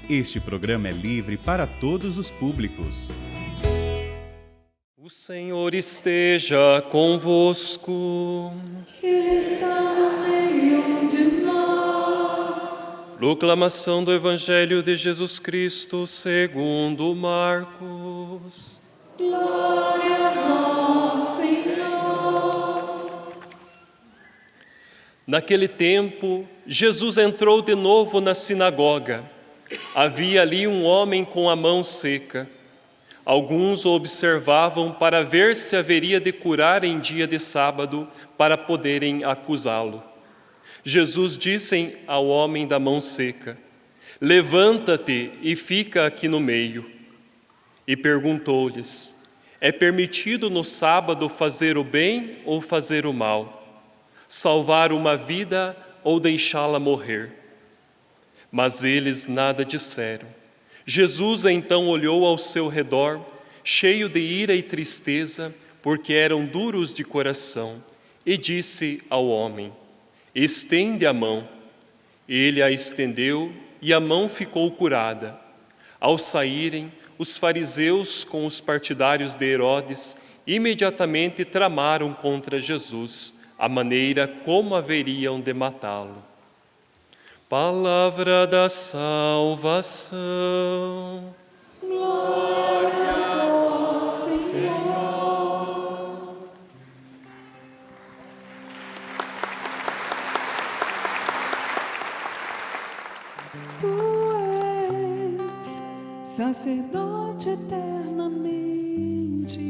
Este programa é livre para todos os públicos. O Senhor esteja convosco. Ele está no meio de nós. Proclamação do Evangelho de Jesus Cristo segundo Marcos. Glória a vós, Senhor. Naquele tempo, Jesus entrou de novo na sinagoga. Havia ali um homem com a mão seca. Alguns o observavam para ver se haveria de curar em dia de sábado, para poderem acusá-lo. Jesus disse ao homem da mão seca: levanta-te e fica aqui no meio. E perguntou-lhes: é permitido no sábado fazer o bem ou fazer o mal? Salvar uma vida ou deixá-la morrer? Mas eles nada disseram. Jesus então olhou ao seu redor, cheio de ira e tristeza, porque eram duros de coração, e disse ao homem: estende a mão. Ele a estendeu e a mão ficou curada. Ao saírem, os fariseus com os partidários de Herodes imediatamente tramaram contra Jesus a maneira como haveriam de matá-lo. Palavra da salvação. Glória a vós, Senhor. Tu és sacerdote eternamente,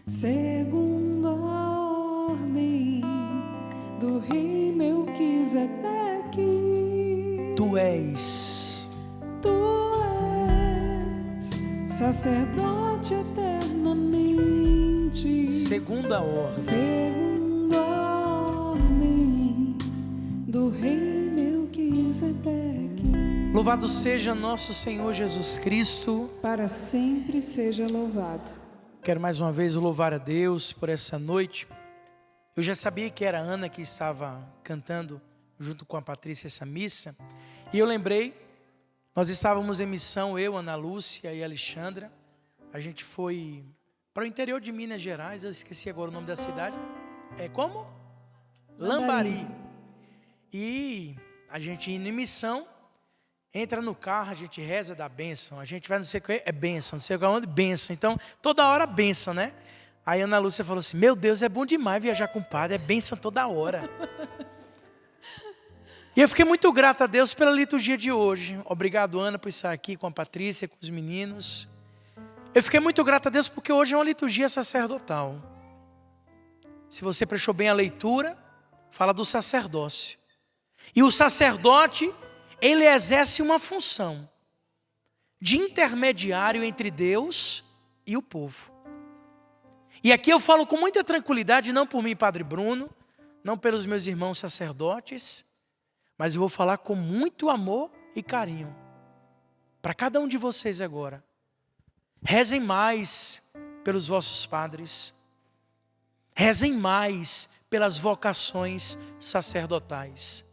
segundo a ordem do rei Melquisedeque. Tu és sacerdote eternamente, segundo a ordem segundo a ordem do rei Melquisedeque. Louvado seja nosso Senhor Jesus Cristo. Para sempre seja louvado. Quero mais uma vez louvar a Deus por essa noite. Eu já sabia que era a Ana que estava cantando junto com a Patrícia essa missa. E eu lembrei, nós estávamos em missão, eu, Ana Lúcia e Alexandra. A gente foi para o interior de Minas Gerais, eu esqueci agora o nome da cidade. É como? Lambari. E a gente indo em missão, entra no carro, a gente reza da bênção. A gente vai não sei o que, é bênção, não sei onde, bênção. Então, toda hora bênção, né? Aí a Ana Lúcia falou assim: meu Deus, é bom demais viajar com o padre, é bênção toda hora. E eu fiquei muito grato a Deus pela liturgia de hoje. Obrigado, Ana, por estar aqui com a Patrícia, com os meninos. Eu fiquei muito grato a Deus porque hoje é uma liturgia sacerdotal. Se você prestou bem a leitura, fala do sacerdócio. E o sacerdote, ele exerce uma função de intermediário entre Deus e o povo. E aqui eu falo com muita tranquilidade, não por mim, Padre Bruno, não pelos meus irmãos sacerdotes, mas eu vou falar com muito amor e carinho para cada um de vocês agora. Rezem mais pelos vossos padres. Rezem mais pelas vocações sacerdotais.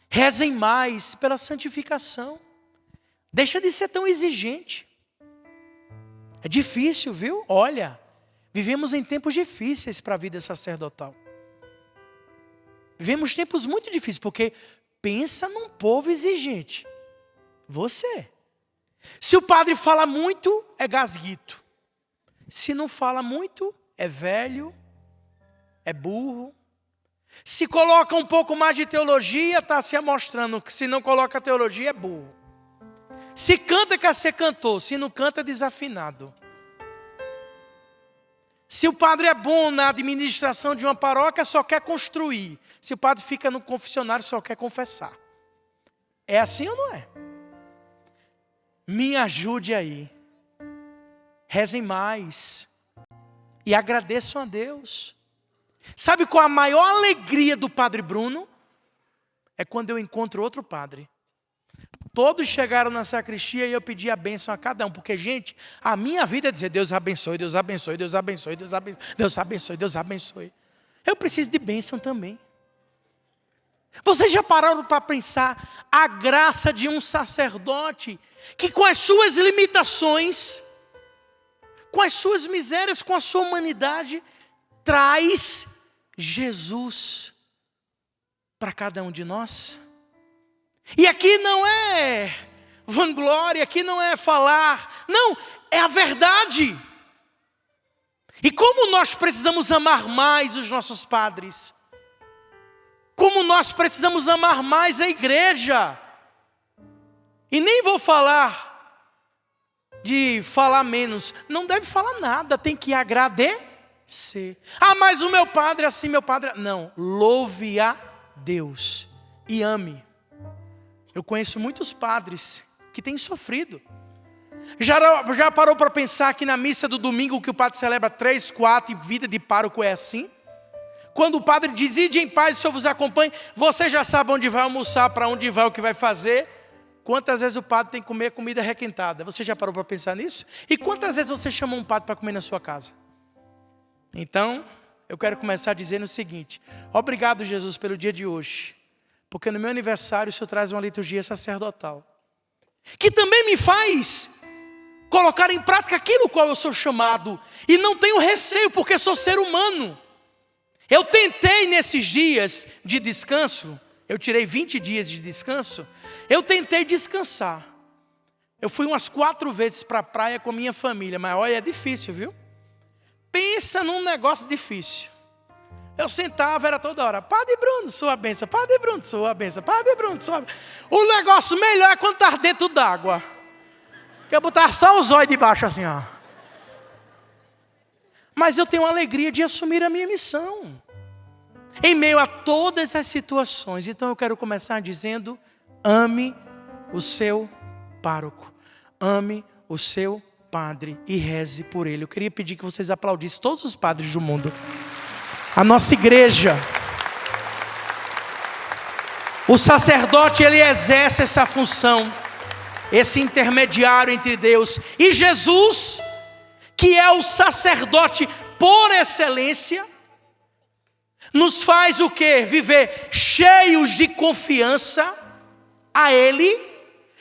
Rezem mais pela santificação. Deixa de ser tão exigente. É difícil, viu? Olha, vivemos em tempos difíceis para a vida sacerdotal. Vivemos tempos muito difíceis, porque pensa num povo exigente. Você. Se o padre fala muito, é gasguito. Se não fala muito, é velho, é burro. Se coloca um pouco mais de teologia, está se mostrando que se não coloca teologia, é burro. Se canta, quer ser cantor. Se não canta, é desafinado. Se o padre é bom na administração de uma paróquia, só quer construir. Se o padre fica no confessionário, só quer confessar. É assim ou não é? Me ajude aí. Rezem mais. E agradeçam a Deus. Sabe qual a maior alegria do Padre Bruno? É quando eu encontro outro padre. Todos chegaram na sacristia e eu pedi a bênção a cada um. Porque, gente, a minha vida é dizer: Deus abençoe, Deus abençoe, Deus abençoe, Deus abençoe, Deus abençoe, Deus abençoe. Eu preciso de bênção também. Vocês já pararam para pensar a graça de um sacerdote que, com as suas limitações, com as suas misérias, com a sua humanidade, traz Jesus para cada um de nós. E aqui não é vanglória, aqui não é falar, não, é a verdade. E como nós precisamos amar mais os nossos padres, como nós precisamos amar mais a igreja. E nem vou falar de falar menos, não deve falar nada, tem que agradecer. Ah, mas o meu padre é assim, meu padre... Não, louve a Deus e ame. Eu conheço muitos padres que têm sofrido. Já parou para pensar que na missa do domingo que o padre celebra 3, 4 e vida de pároco é assim? Quando o padre diz, ide em paz, o Senhor vos acompanhe, você já sabe onde vai almoçar, para onde vai, o que vai fazer. Quantas vezes o padre tem que comer comida requentada? Você já parou para pensar nisso? E quantas vezes você chama um padre para comer na sua casa? Então, eu quero começar dizendo o seguinte: obrigado, Jesus, pelo dia de hoje, porque no meu aniversário o Senhor traz uma liturgia sacerdotal, que também me faz colocar em prática aquilo qual eu sou chamado, e não tenho receio, porque sou ser humano. Eu tentei nesses dias de descanso, eu tirei 20 dias de descanso, eu tentei descansar. Eu fui umas 4 vezes para a praia com a minha família, mas olha, é difícil, viu? Pensa num negócio difícil. Eu sentava, era toda hora, Padre Bruno, sua bênção, Padre Bruno, sua bênção, Padre Bruno, sua bênção. O negócio melhor é quando está dentro d'água. Que eu botar só os olhos de baixo assim, ó. Mas eu tenho a alegria de assumir a minha missão, em meio a todas as situações. Então eu quero começar dizendo: ame o seu pároco, ame o seu padre e reze por ele. Eu queria pedir que vocês aplaudissem todos os padres do mundo. A nossa igreja, o sacerdote, ele exerce essa função, esse intermediário entre Deus e Jesus, que é o sacerdote por excelência, nos faz o quê? Viver cheios de confiança a Ele,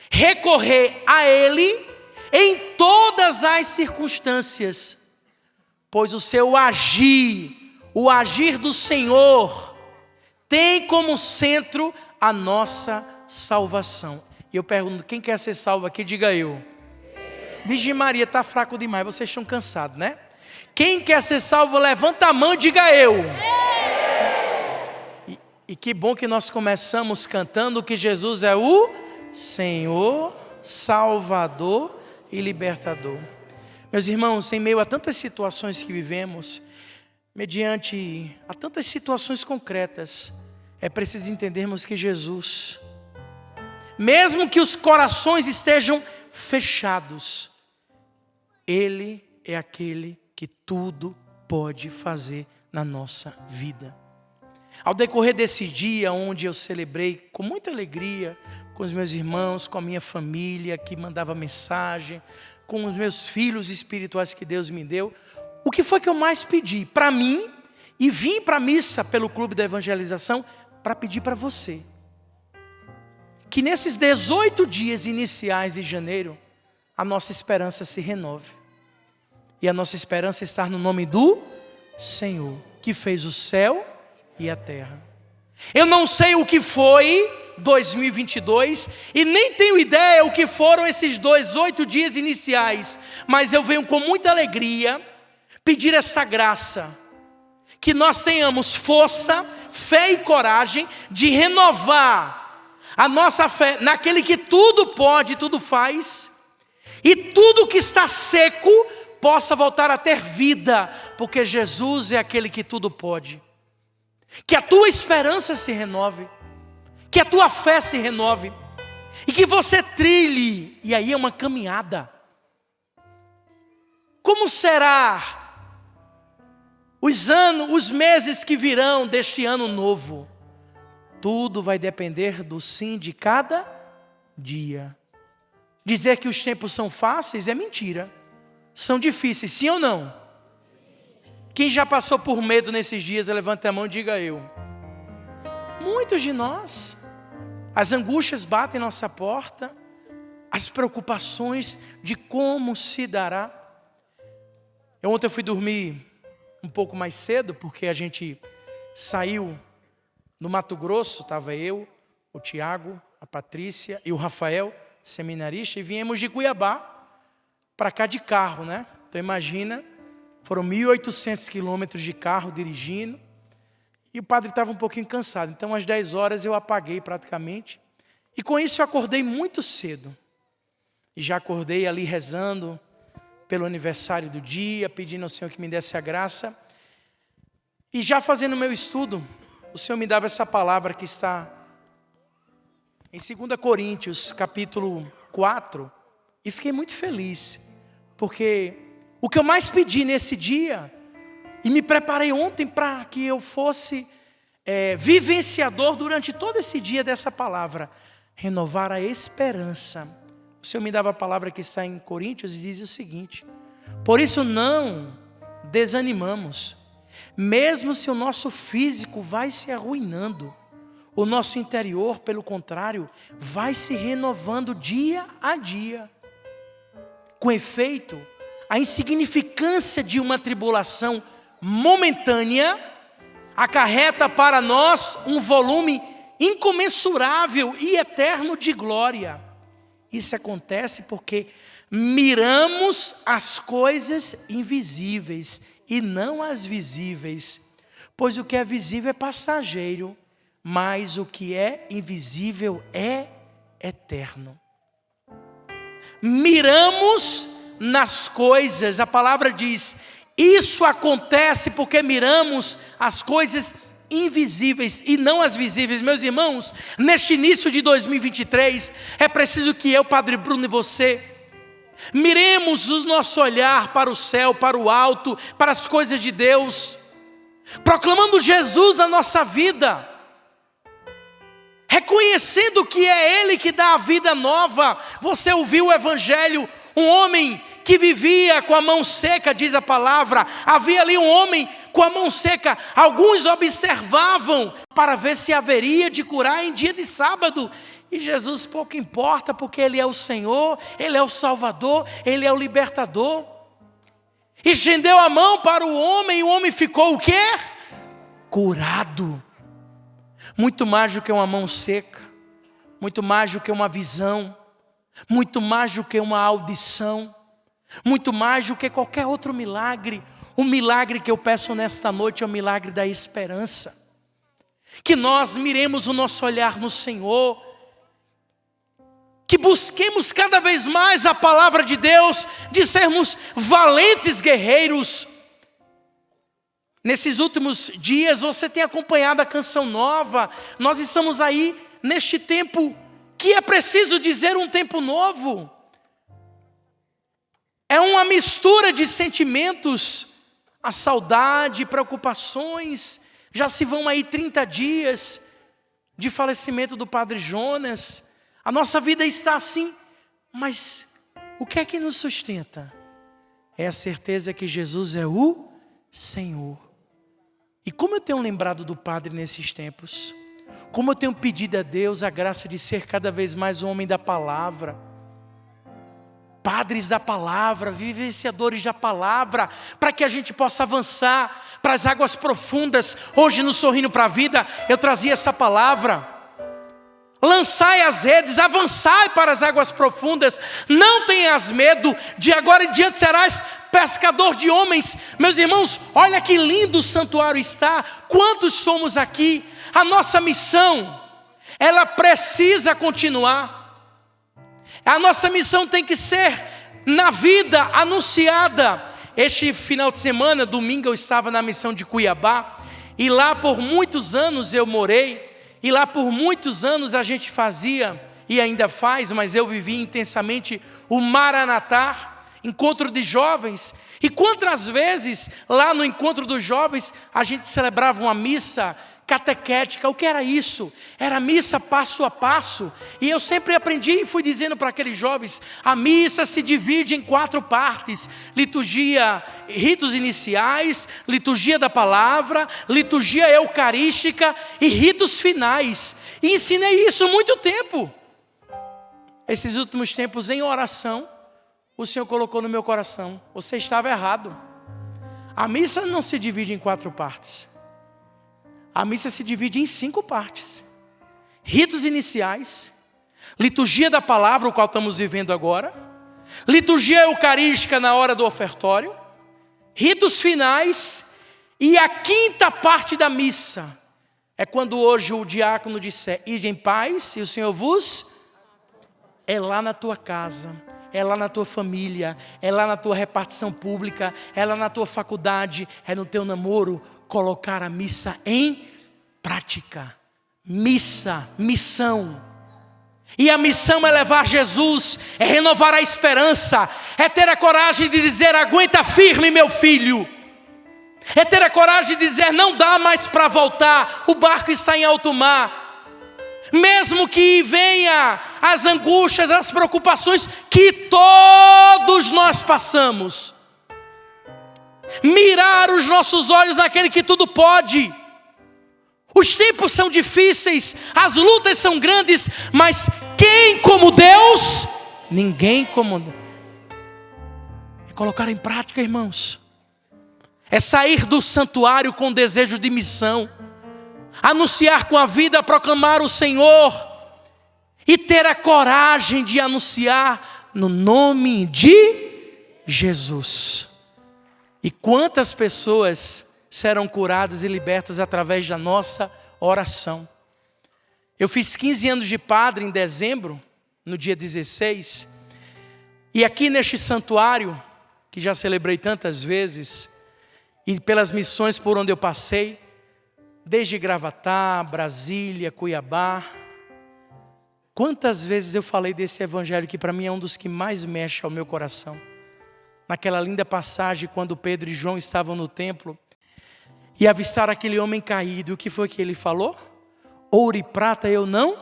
recorrer a Ele em todas as circunstâncias, pois o seu agir, o agir do Senhor, tem como centro a nossa salvação. E eu pergunto, quem quer ser salvo aqui? Diga eu. Virgem Maria, está fraco demais, vocês estão cansados, né? Quem quer ser salvo, levanta a mão e diga eu. E que bom que nós começamos cantando que Jesus é o Senhor, Salvador e Libertador. Meus irmãos, em meio a tantas situações que vivemos, mediante a tantas situações concretas, é preciso entendermos que Jesus, mesmo que os corações estejam fechados, Ele é aquele que tudo pode fazer na nossa vida. Ao decorrer desse dia, onde eu celebrei com muita alegria, com os meus irmãos, com a minha família que mandava mensagem, com os meus filhos espirituais que Deus me deu, o que foi que eu mais pedi para mim, e vim para a missa pelo Clube da Evangelização, para pedir para você, que nesses 18 dias iniciais de janeiro, a nossa esperança se renove. E a nossa esperança está no nome do Senhor, que fez o céu e a terra. Eu não sei o que foi 2022 e nem tenho ideia o que foram esses 18 dias iniciais, mas eu venho com muita alegria pedir essa graça, que nós tenhamos força, fé e coragem de renovar a nossa fé naquele que tudo pode, tudo faz, e tudo que está seco possa voltar a ter vida, porque Jesus é aquele que tudo pode. Que a tua esperança se renove, que a tua fé se renove, e que você trilhe, e aí é uma caminhada. Como será os meses que virão deste ano novo? Tudo vai depender do sim de cada dia. Dizer que os tempos são fáceis é mentira. São difíceis, sim ou não? Quem já passou por medo nesses dias, levanta a mão e diga eu. Muitos de nós. As angústias batem em nossa porta, as preocupações de como se dará. Ontem eu fui dormir um pouco mais cedo, porque a gente saiu no Mato Grosso, estava eu, o Tiago, a Patrícia e o Rafael, seminarista, e viemos de Cuiabá para cá de carro, né? Então imagina, foram 1.800 quilômetros de carro dirigindo, e o padre estava um pouquinho cansado, então às 10 horas eu apaguei praticamente, e com isso eu acordei muito cedo, e já acordei ali rezando pelo aniversário do dia, pedindo ao Senhor que me desse a graça, e já fazendo o meu estudo, o Senhor me dava essa palavra que está em 2 Coríntios, capítulo 4, e fiquei muito feliz, porque o que eu mais pedi nesse dia, e me preparei ontem para que eu fosse vivenciador durante todo esse dia dessa palavra, renovar a esperança. O Senhor me dava a palavra que está em Coríntios e diz o seguinte: por isso não desanimamos, mesmo se o nosso físico vai se arruinando, o nosso interior, pelo contrário, vai se renovando dia a dia. Com efeito, a insignificância de uma tribulação momentânea acarreta para nós um volume incomensurável e eterno de glória. Isso acontece porque miramos as coisas invisíveis e não as visíveis, pois o que é visível é passageiro, mas o que é invisível é eterno. Miramos nas coisas, a palavra diz, isso acontece porque miramos as coisas invisíveis e não as visíveis. Meus irmãos, neste início de 2023, é preciso que eu, Padre Bruno, e você miremos o nosso olhar para o céu, para o alto, para as coisas de Deus, proclamando Jesus na nossa vida, reconhecendo que é Ele que dá a vida nova. Você ouviu o Evangelho, um homem que vivia com a mão seca, diz a palavra, havia ali um homem com a mão seca, alguns observavam para ver se haveria de curar em dia de sábado, e Jesus pouco importa, porque Ele é o Senhor, Ele é o Salvador, Ele é o Libertador, e estendeu a mão para o homem, e o homem ficou o quê? Curado. Muito mais do que uma mão seca, muito mais do que uma visão, muito mais do que uma audição, muito mais do que qualquer outro milagre. O milagre que eu peço nesta noite é o milagre da esperança. Que nós miremos o nosso olhar no Senhor, que busquemos cada vez mais a palavra de Deus, de sermos valentes guerreiros. Nesses últimos dias você tem acompanhado a canção nova. Nós estamos aí neste tempo que é preciso dizer um tempo novo. É uma mistura de sentimentos, a saudade, preocupações. Já se vão aí 30 dias de falecimento do Padre Jonas. A nossa vida está assim, mas o que é que nos sustenta? É a certeza que Jesus é o Senhor. E como eu tenho lembrado do Padre nesses tempos, como eu tenho pedido a Deus a graça de ser cada vez mais um homem da palavra, padres da palavra, vivenciadores da palavra, para que a gente possa avançar para as águas profundas. Hoje no Sorrindo para a Vida eu trazia essa palavra: lançai as redes, avançai para as águas profundas, não tenhas medo, de agora em diante serás pescador de homens. Meus irmãos, olha que lindo o santuário está, quantos somos aqui, a nossa missão, ela precisa continuar. A nossa missão tem que ser na vida anunciada. Este final de semana, domingo, eu estava na missão de Cuiabá, e lá por muitos anos eu morei, e lá por muitos anos a gente fazia, e ainda faz, mas eu vivi intensamente o Maranatá, encontro de jovens. E quantas vezes lá no encontro dos jovens a gente celebrava uma missa catequética. O que era isso? Era missa passo a passo. E eu sempre aprendi e fui dizendo para aqueles jovens: a missa se divide em 4 partes: liturgia, ritos iniciais, liturgia da palavra, liturgia eucarística e ritos finais. E ensinei isso há muito tempo. Esses últimos tempos, em oração, o Senhor colocou no meu coração: você estava errado. A missa não se divide em 4 partes. A missa se divide em 5 partes: ritos iniciais, liturgia da palavra, o qual estamos vivendo agora, liturgia eucarística na hora do ofertório, ritos finais, e a 5ª parte da missa é quando hoje o diácono disser: ide em paz, e o Senhor vos... É lá na tua casa, é lá na tua família, é lá na tua repartição pública, é lá na tua faculdade, é no teu namoro, colocar a missa em prática. Missa, missão. E a missão é levar Jesus, é renovar a esperança, é ter a coragem de dizer: aguenta firme, meu filho. É ter a coragem de dizer: não dá mais para voltar, o barco está em alto mar. Mesmo que venha as angústias, as preocupações que todos nós passamos, mirar os nossos olhos naquele que tudo pode. Os tempos são difíceis, as lutas são grandes, mas quem como Deus? Ninguém como Deus. É colocar em prática, irmãos. É sair do santuário com desejo de missão, anunciar com a vida, proclamar o Senhor e ter a coragem de anunciar no nome de Jesus. E quantas pessoas serão curadas e libertas através da nossa oração. Eu fiz 15 anos de padre em dezembro, no dia 16, e aqui neste santuário, que já celebrei tantas vezes, e pelas missões por onde eu passei, desde Gravatá, Brasília, Cuiabá, quantas vezes eu falei desse evangelho que para mim é um dos que mais mexe ao meu coração. Naquela linda passagem quando Pedro e João estavam no templo e avistaram aquele homem caído, o que foi que ele falou? Ouro e prata eu não,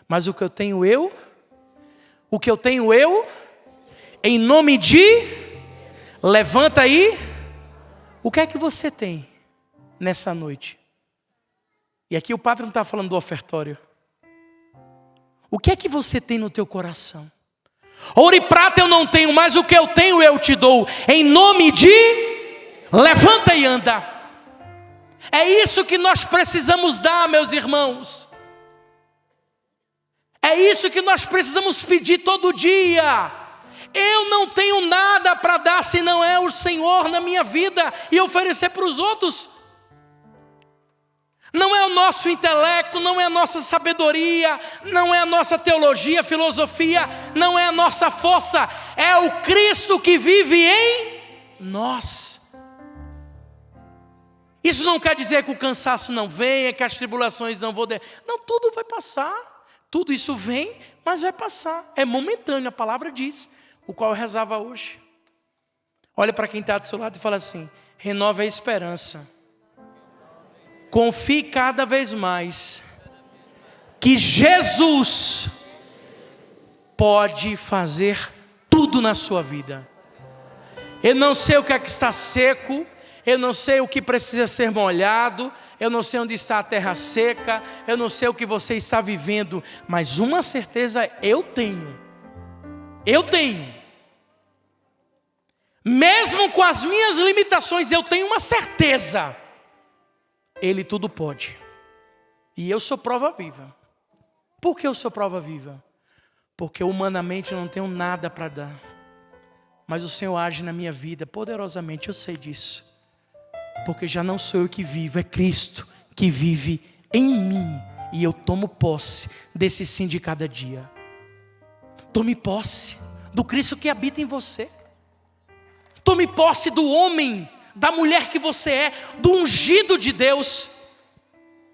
mas o que eu tenho eu, em nome de, levanta aí. O que é que você tem nessa noite? E aqui o padre não está falando do ofertório. O que é que você tem no teu coração? Ouro e prata eu não tenho, mas o que eu tenho eu te dou. Em nome de, levanta e anda. É isso que nós precisamos dar, meus irmãos. É isso que nós precisamos pedir todo dia. Eu não tenho nada para dar se não é o Senhor na minha vida e oferecer para os outros. Não é o nosso intelecto, não é a nossa sabedoria, não é a nossa teologia, filosofia, não é a nossa força, é o Cristo que vive em nós. Isso não quer dizer que o cansaço não venha, que as tribulações não vão... Não, tudo vai passar, tudo isso vem, mas vai passar, é momentâneo, a palavra diz, o qual eu rezava hoje. Olha para quem está do seu lado e fala assim: renova a esperança. Confie cada vez mais que Jesus pode fazer tudo na sua vida. Eu não sei o que é que está seco, eu não sei o que precisa ser molhado, eu não sei onde está a terra seca, eu não sei o que você está vivendo, mas uma certeza eu tenho. Mesmo com as minhas limitações, eu tenho uma certeza. Ele tudo pode. E eu sou prova viva. Por que eu sou prova viva? Porque humanamente eu não tenho nada para dar. Mas o Senhor age na minha vida poderosamente, eu sei disso. Porque já não sou eu que vivo, é Cristo que vive em mim. E eu tomo posse desse sim de cada dia. Tome posse do Cristo que habita em você. Tome posse do homem, da mulher que você é, do ungido de Deus.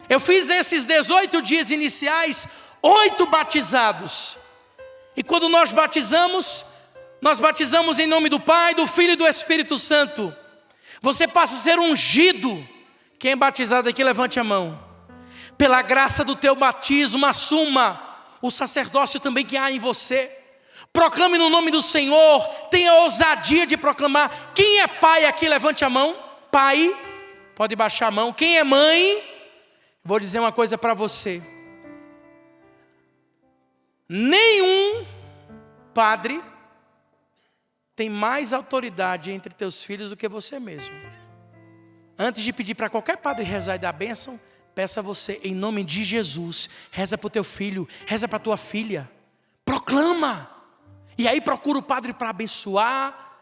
Eu fiz esses 18 dias iniciais, 8 batizados. E quando nós batizamos em nome do Pai, do Filho e do Espírito Santo. Você passa a ser ungido, Quem é batizado aqui, levante a mão. Pela graça do teu batismo, assuma o sacerdócio também que há em você. Proclame no nome do Senhor. Tenha ousadia de proclamar. Quem é pai aqui, levante a mão. Pai, pode baixar a mão. Quem é mãe? Vou dizer uma coisa para você. Nenhum padre tem mais autoridade entre teus filhos do que você mesmo. Antes de pedir para qualquer padre rezar e dar bênção, peça a você, em nome de Jesus, reza para o teu filho, reza para a tua filha. Proclama. E aí procura o padre para abençoar,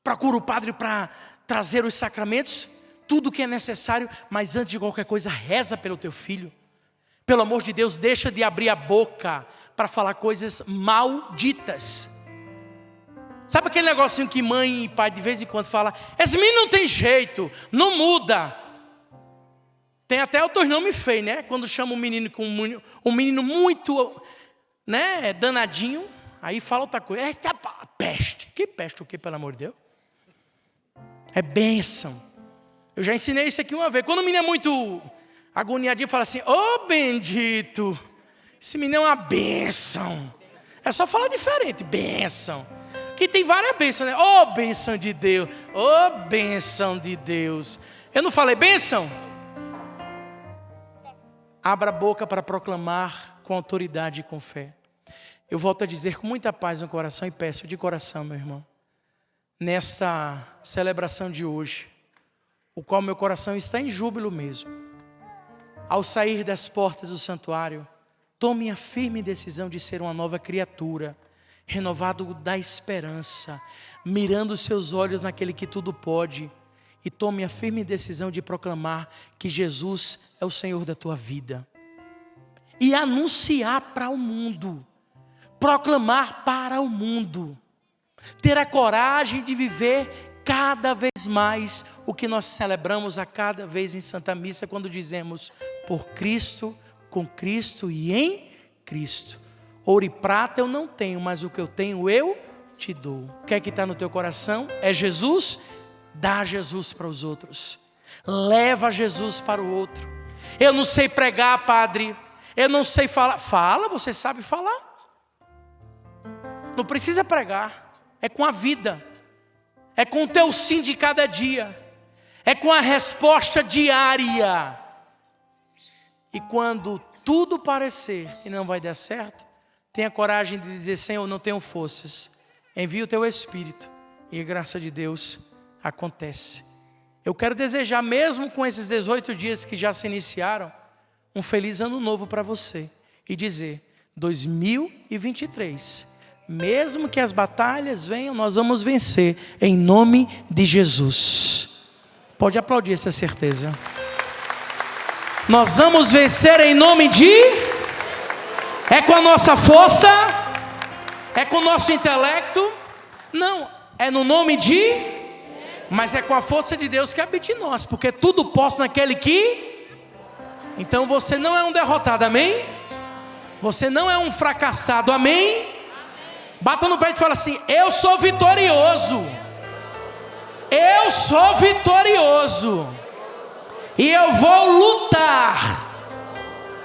procura o padre para trazer os sacramentos, tudo o que é necessário, mas antes de qualquer coisa, reza pelo teu filho. Pelo amor de Deus, deixa de abrir a boca para falar coisas malditas. Sabe aquele negocinho que mãe e pai de vez em quando fala, esse menino não tem jeito, não muda. Tem até outros nomes feios, né? Quando chama um menino com um menino muito, né, danadinho, aí fala outra coisa. Essa peste. Que peste o que, pelo amor de Deus? É bênção. Eu já ensinei isso aqui uma vez. Quando o menino é muito agoniadinho, fala assim, ô bendito, esse menino é uma bênção. É só falar diferente, bênção. Que tem várias bênçãos, né? Ô bênção de Deus, ô bênção de Deus. Eu não falei bênção? Abra a boca para proclamar com autoridade e com fé. Eu volto a dizer com muita paz no coração e peço de coração, meu irmão, nesta celebração de hoje, o qual meu coração está em júbilo mesmo. Ao sair das portas do santuário, tome a firme decisão de ser uma nova criatura, renovado da esperança, mirando os seus olhos naquele que tudo pode, e tome a firme decisão de proclamar que Jesus é o Senhor da tua vida. E anunciar para o mundo, proclamar para o mundo, ter a coragem de viver cada vez mais o que nós celebramos a cada vez em Santa Missa, quando dizemos por Cristo, com Cristo e em Cristo. Ouro e prata eu não tenho, mas o que eu tenho eu te dou. O que é que está no teu coração? É Jesus? Dá Jesus para os outros. Leva Jesus para o outro. Eu não sei pregar, padre. Eu não sei falar. Fala, você sabe falar. Não precisa pregar. É com a vida. É com o teu sim de cada dia. É com a resposta diária. E quando tudo parecer que não vai dar certo, tenha coragem de dizer, Senhor, não tenho forças. Envia o teu Espírito. E a graça de Deus acontece. Eu quero desejar, mesmo com esses 18 dias que já se iniciaram, um feliz ano novo para você. E dizer, 2023, mesmo que as batalhas venham, nós vamos vencer em nome de Jesus. Pode aplaudir essa certeza. Nós vamos vencer em nome de... É com a nossa força? É com o nosso intelecto? Não, é no nome de... Mas é com a força de Deus que habita em nós, porque tudo posso naquele que... Então você não é um derrotado, amém? Você não é um fracassado, amém? Bata no peito e fala assim, eu sou vitorioso. Eu sou vitorioso. E eu vou lutar,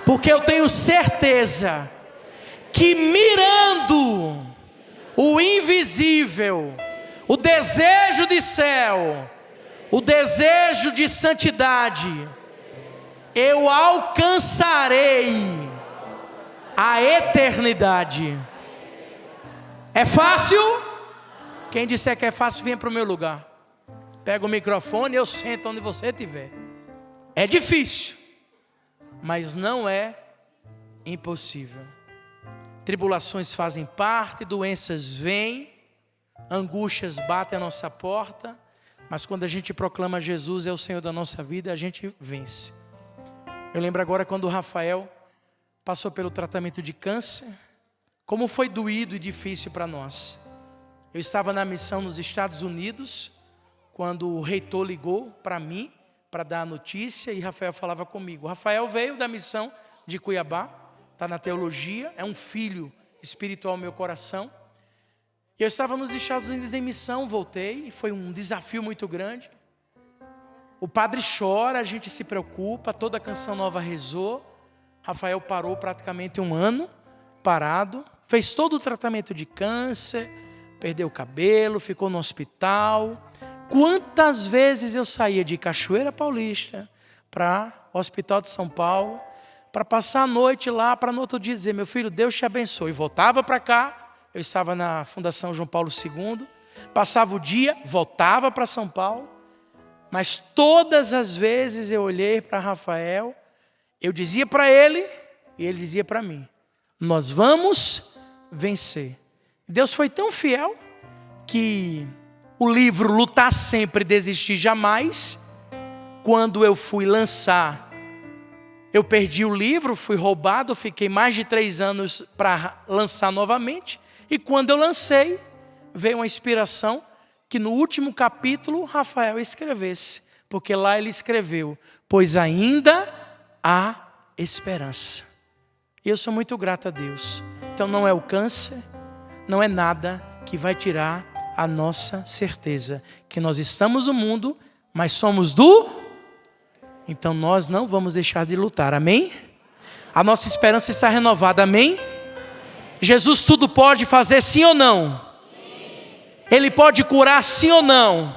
porque eu tenho certeza que mirando o invisível, o desejo de céu, o desejo de santidade, eu alcançarei a eternidade. É fácil? Quem disser que é fácil, venha para o meu lugar. Pega o microfone e eu sento onde você estiver. É difícil, mas não é impossível. Tribulações fazem parte, doenças vêm, angústias batem a nossa porta, mas quando a gente proclama Jesus é o Senhor da nossa vida, a gente vence. Eu lembro agora quando o Rafael passou pelo tratamento de câncer, como foi doído e difícil para nós. Eu estava na missão nos Estados Unidos, quando o reitor ligou para mim, para dar a notícia, e Rafael falava comigo. O Rafael veio da missão de Cuiabá, está na teologia, é um filho espiritual ao meu coração. Eu estava nos Estados Unidos em missão, voltei, e foi um desafio muito grande. O padre chora, a gente se preocupa, toda a Canção Nova rezou. Rafael parou praticamente 1 ano, parado. Fez todo o tratamento de câncer, perdeu o cabelo, ficou no hospital. Quantas vezes eu saía de Cachoeira Paulista para o Hospital de São Paulo, para passar a noite lá, para no outro dia dizer, meu filho, Deus te abençoe. Voltava para cá, eu estava na Fundação João Paulo II, passava o dia, voltava para São Paulo, mas todas as vezes eu olhei para Rafael, eu dizia para ele, e ele dizia para mim, nós vamos vencer. Deus foi tão fiel, que o livro Lutar Sempre, Desistir Jamais, quando eu fui lançar, eu perdi o livro, fui roubado, fiquei mais de 3 anos para lançar novamente, e quando eu lancei, veio uma inspiração, que no último capítulo, Rafael escrevesse, porque lá ele escreveu, pois ainda há esperança. E eu sou muito grato a Deus. Então não é o câncer, não é nada que vai tirar a nossa certeza, que nós estamos no mundo, mas somos do... Então nós não vamos deixar de lutar, amém? A nossa esperança está renovada, amém? Jesus tudo pode fazer, sim ou não? Ele pode curar, sim ou não?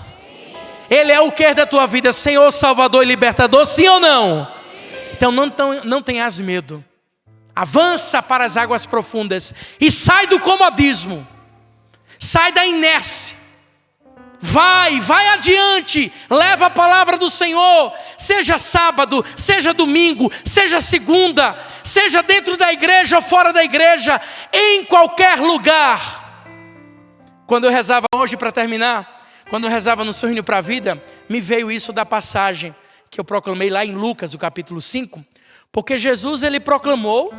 Ele é o que da tua vida, Senhor, Salvador e Libertador, sim ou não? Então não tenhas medo. Avança para as águas profundas e sai do comodismo. Sai da inércia. Vai adiante. Leva a palavra do Senhor. Seja sábado, seja domingo, seja segunda, seja dentro da igreja ou fora da igreja, em qualquer lugar. Quando eu rezava hoje, para terminar, quando eu rezava no Sorrindo para a Vida, me veio isso da passagem que eu proclamei lá em Lucas, do capítulo 5, porque Jesus, ele proclamou,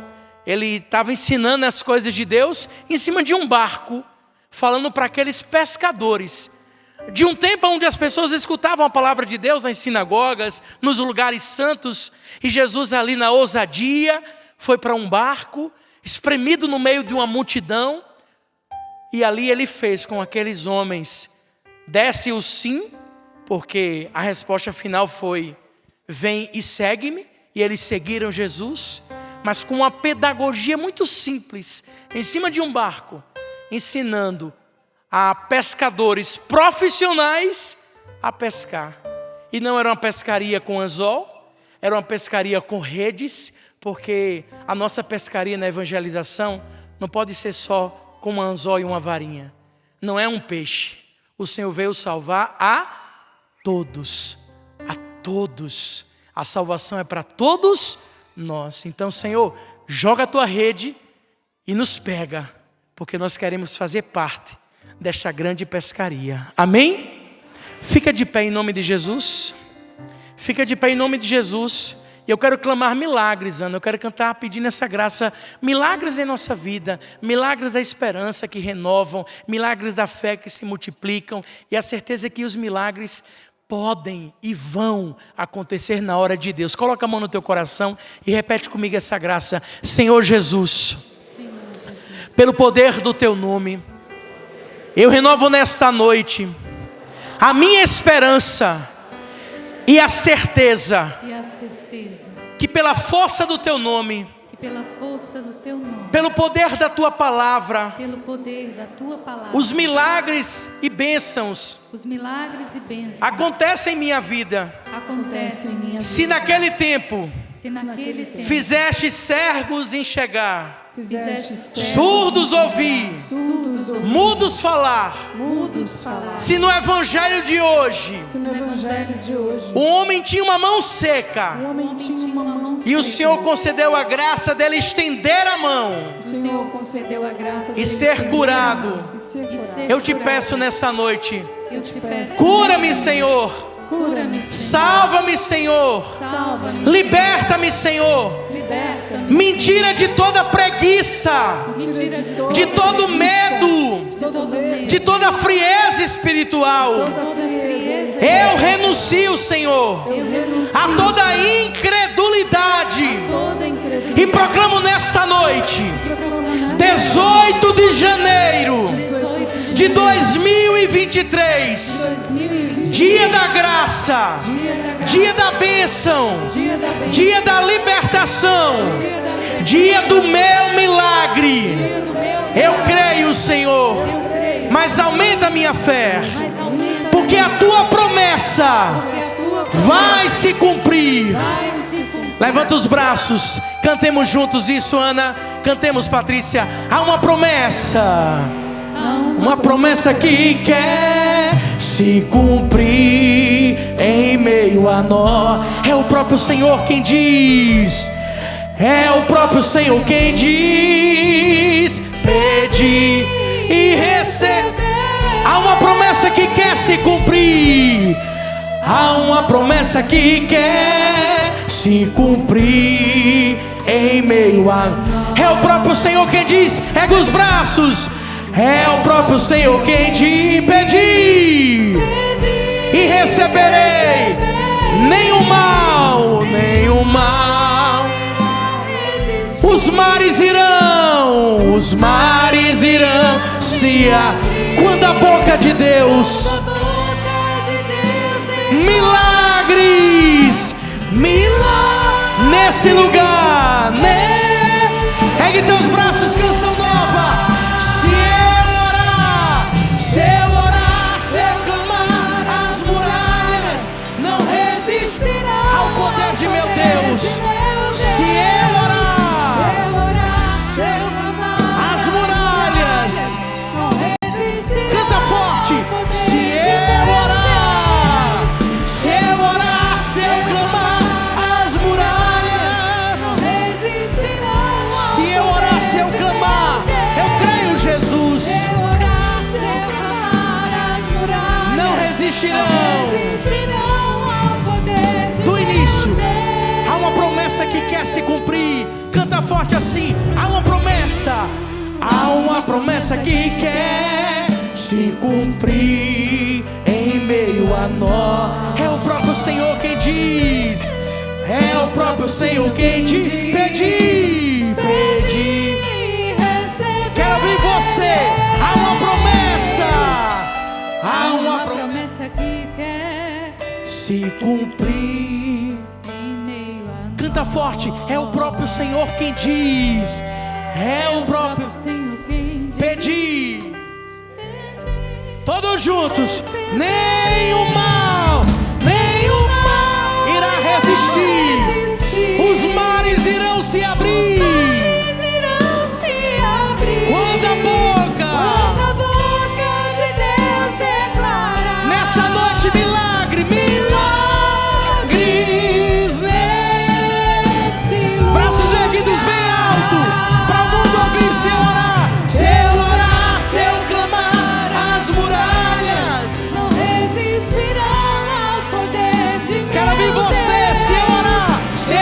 ele estava ensinando as coisas de Deus em cima de um barco, falando para aqueles pescadores, de um tempo onde as pessoas escutavam a palavra de Deus nas sinagogas, nos lugares santos, e Jesus ali na ousadia, foi para um barco, espremido no meio de uma multidão, e ali ele fez com aqueles homens, desce o sim, porque a resposta final foi, vem e segue-me, e eles seguiram Jesus, mas com uma pedagogia muito simples, em cima de um barco, ensinando a pescadores profissionais a pescar. E não era uma pescaria com anzol, era uma pescaria com redes, porque a nossa pescaria na evangelização não pode ser só com um anzol e uma varinha. Não é um peixe. O Senhor veio salvar a todos. A todos. A salvação é para todos nós. Então, Senhor, joga a tua rede e nos pega, porque nós queremos fazer parte desta grande pescaria. Amém? Fica de pé em nome de Jesus. Fica de pé em nome de Jesus. E eu quero clamar milagres, Ana. Eu quero cantar pedindo essa graça. Milagres em nossa vida. Milagres da esperança que renovam. Milagres da fé que se multiplicam. E a certeza que os milagres podem e vão acontecer na hora de Deus. Coloca a mão no teu coração e repete comigo essa graça. Senhor Jesus, pelo poder do teu nome, eu renovo nesta noite a minha esperança e a certeza que pela força do teu nome, pelo poder da tua palavra, os milagres e bênçãos acontecem em minha vida. Se naquele tempo fizeste cegos enxergar, surdos ouvir, mudos falar. Se no evangelho de hoje o homem tinha uma mão seca, e o Senhor concedeu a graça dele estender a mão e ser curado, eu te peço nessa noite, cura-me, Senhor. Salva-me, Senhor. Liberta-me, Senhor. Me tira de toda preguiça, de todo medo, de toda frieza espiritual. Eu renuncio, Senhor, a toda incredulidade e proclamo nesta noite, 18 de janeiro de 2023, dia da graça, dia da bênção, dia da libertação, dia do meu milagre. Eu creio, Senhor, mas aumenta a minha fé, porque a tua promessa vai se cumprir. Levanta os braços, cantemos juntos isso, Ana. Cantemos, Patrícia. Há uma promessa que quer se cumprir em meio a nós. É o próprio Senhor quem diz. É o próprio Senhor quem diz: pede e receber. Há uma promessa que quer se cumprir. Há uma promessa que quer se cumprir em meio a... É o próprio Senhor quem diz. Ergue os braços. É o próprio Senhor quem diz: pedi e receberei. Nenhum mal, nenhum mal. Os mares irão se quando a boca de Deus, milagres, nesse lugar, né? Ergue teus braços, canção nova. Se eu orar, se eu clamar, as muralhas não resistirão ao poder de meu Deus. Se eu orar, as muralhas não resistirão. Canta forte. Se eu orar, se eu clamar, as muralhas não resistirão. Se eu orar, se eu clamar, eu creio, Jesus. Não resistirão. Do início, há uma promessa que quer se cumprir. Canta forte assim. Há uma promessa que quer se cumprir em meio a nós. É o próprio Senhor quem diz. É o próprio Senhor quem diz: pedi, pedi. Quero ouvir você. Há uma promessa que quer se cumprir em meio a nós. Canta forte. É o próprio Senhor quem diz. É o próprio Senhor quem diz. pedi. Todos juntos. Nenhum mal irá resistir. Os mares irão se abrir. Quando a boca de Deus declarar. nessa noite, milagres nesse lugar. Braços erguidos bem alto, para o mundo ouvir. Se eu orar, se eu clamar, as muralhas Não resistirão ao poder de Deus. Quero ouvir você. Se eu orar, Se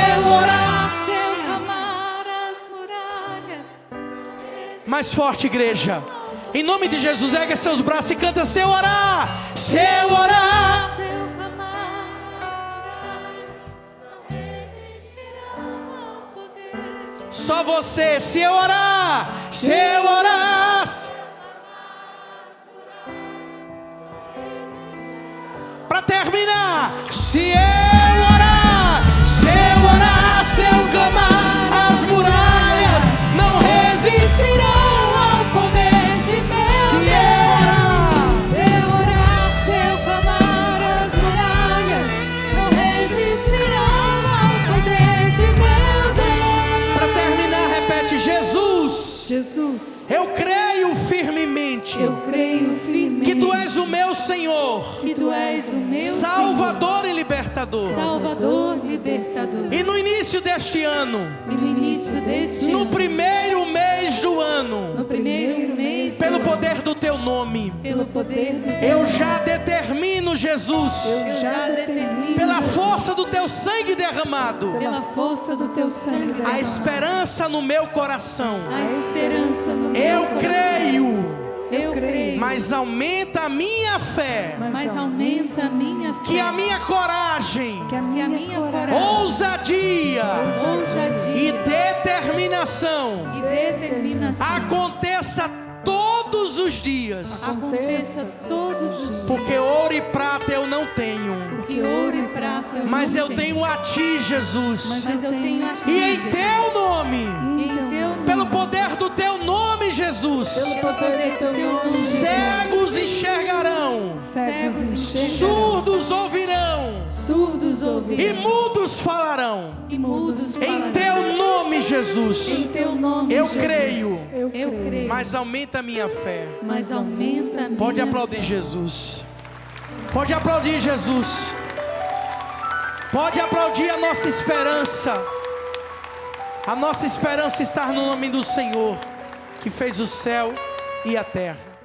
eu clamar, as muralhas não resistirão. mais forte, igreja. Em nome de Jesus, ergue seus braços e canta: se eu orar, se eu orar. Se eu clamar, as muralhas não resistirão ao poder de Deus. Só você. Se eu orar, se eu orar. Para terminar, se eu orar, se eu clamar, as muralhas não resistirão ao poder de Deus. Se eu orar, Se eu clamar, as muralhas não resistirão ao poder de meu Deus. para terminar, repete: Jesus, eu creio firmemente que tu és o meu Senhor, que tu és o meu Salvador e Libertador. Salvador, libertador. E no início deste ano, E no início deste no ano, primeiro mês do ano, no primeiro mês, pelo poder do teu nome, pelo poder do teu eu já determino, Jesus, eu já determino, pela força do teu sangue derramado, pela força do teu sangue, a derramado, esperança no meu coração. a esperança no meu Eu coração. creio, Eu creio, mas aumenta a minha fé, mas aumenta a minha fé, que a minha coragem, que a minha coragem, ousadia ousadia e determinação e determinação aconteça todos todos os dias. aconteça todos os dias. Porque ouro e prata eu não tenho, Porque ouro e prata mas não eu tenho a ti, Jesus. Mas eu tenho a ti, E em Jesus. teu nome, E em teu nome, pelo poder do teu nome, Jesus, pelo poder do teu nome, cegos enxergarão, cegos enxergarão, surdos ouvirão surdos e ouvirão, mudos falarão. e mudos Em falarão. teu nome, Jesus, Em teu nome, eu Jesus. creio. Eu creio. Mas aumenta a minha fé. Mas aumenta a minha Pode aplaudir Jesus. Pode aplaudir Jesus. Pode aplaudir a nossa esperança. A nossa esperança está no nome do Senhor, que fez o céu e a terra.